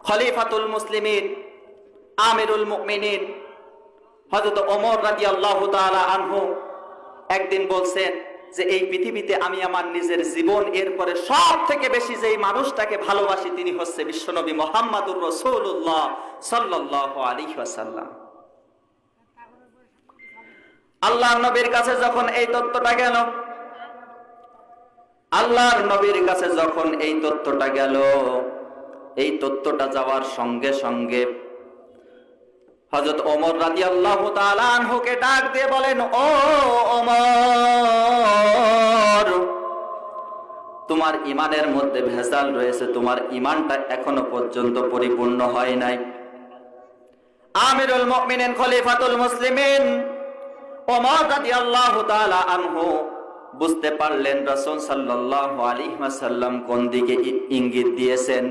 খলিফাতুল মুসলিমিন আমিরুল মুমিনিন হযরত ওমর রাদিয়াল্লাহু তাআলা আনহু একদিন বলছেন যে এই পৃথিবীতে আমি আমার নিজের জীবন এরপরে সব থেকে বেশি যেই মানুষটাকে ভালোবাসি তিনি হচ্ছে বিশ্বনবী মুহাম্মদুর রাসূলুল্লাহ সাল্লাল্লাহু আলাইহি ওয়াসাল্লাম। আল্লাহর নবীর কাছে যখন এই তথ্যটা গেল, আল্লাহর নবীর কাছে যখন এই তথ্যটা গেল, এই তথ্যটা যাওয়ার সঙ্গে সঙ্গে হযরত ওমর রাদিয়াল্লাহু তাআলা আনহুকে ডাক দিয়ে বলেন, ও ওমর, তোমার ঈমানের মধ্যে ভেজাল রয়েছে, তোমার ঈমানটা এখনো পর্যন্ত পরিপূর্ণ হয় নাই। আমিরুল মুমিনিন খলিফাতুল মুসলিমিন ওমর রাদিয়াল্লাহু তাআলা আনহু বুঝতে পারলেন রাসূল সাল্লাল্লাহু আলাইহি ওয়াসাল্লাম কোন দিকে ইঙ্গিত দিয়েছেন।